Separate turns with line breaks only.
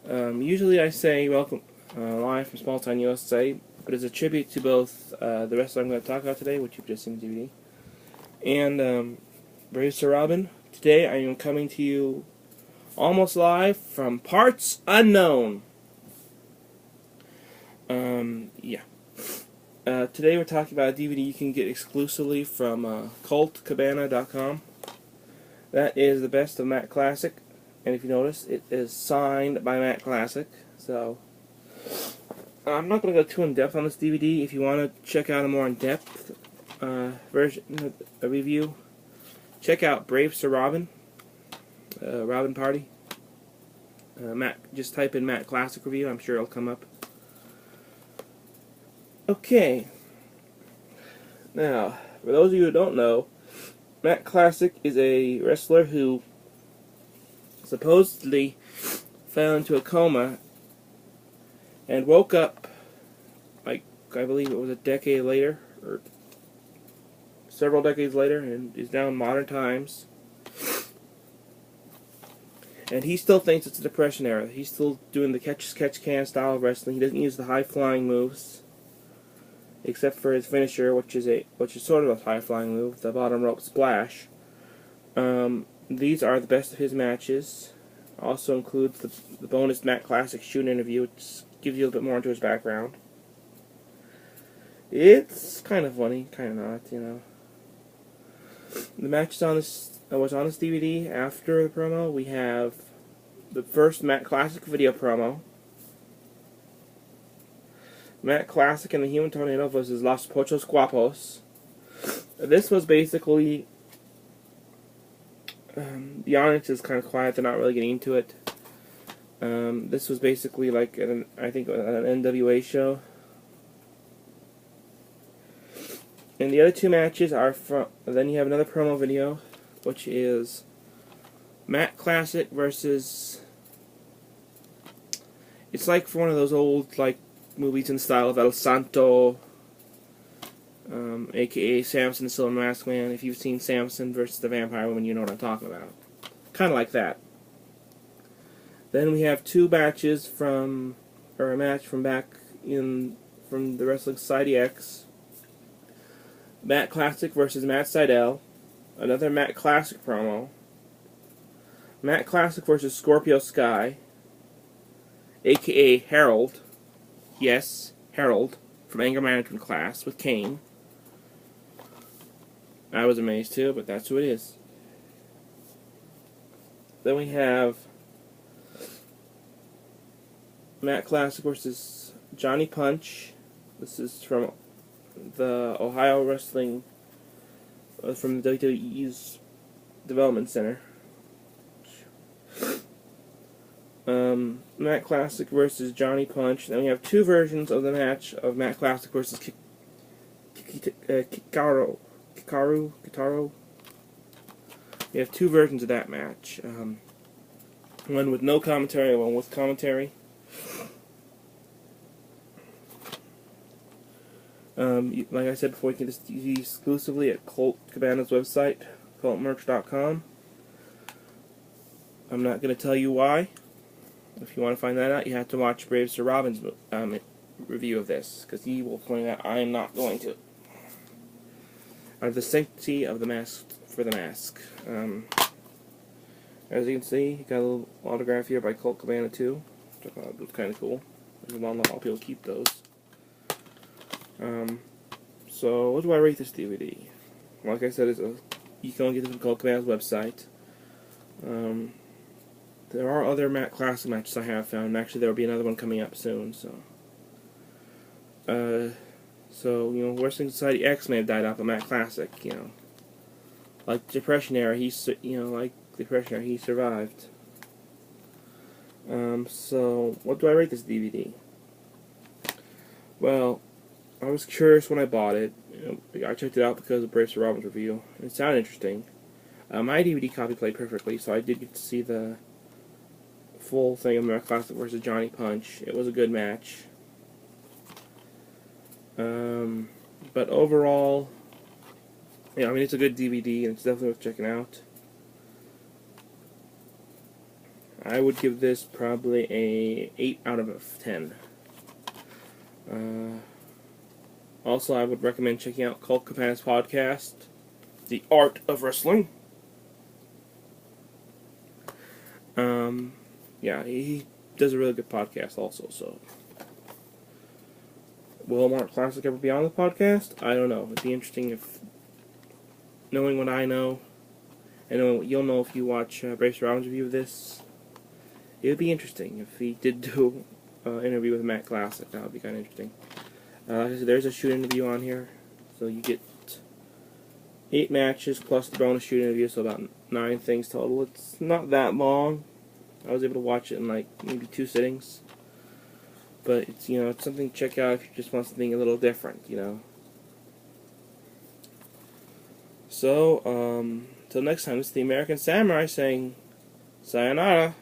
Usually I say welcome live from small town USA, but as a tribute to both the wrestler I'm going to talk about today, which you've just seen the DVD, and Reveiw. Today I am coming to you almost live from Parts Unknown. Yeah. Today we're talking about a DVD you can get exclusively from CultCabana.com. That is the best of Matt Classic, and if you notice, it is signed by Matt Classic. So I'm not going to go too in depth on this DVD. If you want to check out a more in depth version, a review, check out Brave Sir Robin, Robin Party. Just type in Matt Classic Review. I'm sure it'll come up. Okay. Now, for those of you who don't know, Matt Classic is a wrestler who supposedly fell into a coma and woke up, like, I believe it was a decade later, or several decades later, and is now in modern times. And he still thinks it's a Depression era. He's still doing the catch-can style of wrestling. He doesn't use the high-flying moves, except for his finisher, which is sort of a high-flying move, the bottom rope splash. These are the best of his matches. Also includes the bonus Matt Classic shoot interview, which gives you a little bit more into his background. It's kind of funny, kind of not, you know. The matches was on this DVD. After the promo, we have the first Matt Classic video promo. Matt Classic and the Human Tornado versus Los Pochos Guapos. This was basically, the audience is kind of quiet, they're not really getting into it. This was basically like, I think, an NWA show. And the other two matches are from, then you have another promo video, which is Matt Classic versus, it's like for one of those old, like, movies in the style of El Santo, aka Samson the Silver Mask Man. If you've seen Samson versus the Vampire Woman, you know what I'm talking about. Kind of like that. Then we have two matches from, or a match from from the Wrestling Society X. Matt Classic versus Matt Sydal. Another Matt Classic promo. Matt Classic versus Scorpio Sky, aka Harold. Yes, Harold from Anger Management Class with Kane. I was amazed too, but that's who it is. Then we have Matt Classic versus Johnny Punch. This is from the Ohio Wrestling, from the WWE's Development Center. Matt Classic versus Johnny Punch. Then we have two versions of the match of Matt Classic versus Kitaro. We have two versions of that match. One with no commentary, one with commentary. Like I said before, you can just use exclusively at Colt Cabana's website, cultmerch.com. I'm not going to tell you why. If you want to find that out, you have to watch Brave Sir Robin's review of this, because he will point out I am not going to. Out of the sanctity of the mask for the mask. As you can see, you got a little autograph here by Colt Cabana too. Which I thought was kind of cool. Not a lot of people keep those. So what do I rate this DVD? Like I said, you can only get this from Colt Cabana's website. There are other Matt Classic matches I have found. Actually, there will be another one coming up soon. So you know, Wrestling Society X may have died out, but Matt Classic, you know, like Depression era, he survived. So what do I rate this DVD? Well, I was curious when I bought it. You know, I checked it out because of Brave Sir Robin's review. It sounded interesting. My DVD copy played perfectly, so I did get to see the full thing of Matt Classic versus Johnny Punch. It was a good match. But overall, yeah, I mean, it's a good DVD, and it's definitely worth checking out. I would give this probably a 8 out of 10. Also, I would recommend checking out Colt Cabana's podcast, The Art of Wrestling. Yeah, he does a really good podcast also, so. Will Mark Classic ever be on the podcast? I don't know. It'd be interesting if, knowing what I know, and knowing what you'll know if you watch Brace Robin's review of this, it would be interesting if he did do an interview with Matt Classic. That would be kind of interesting. Like I said, there's a shoot interview on here, so you get 8 matches plus the bonus shoot interview, so about 9 things total. It's not that long. I was able to watch it in like maybe 2 sittings, but it's, you know, it's something to check out if you just want something a little different, you know. So till next time, this is the American Samurai saying sayonara.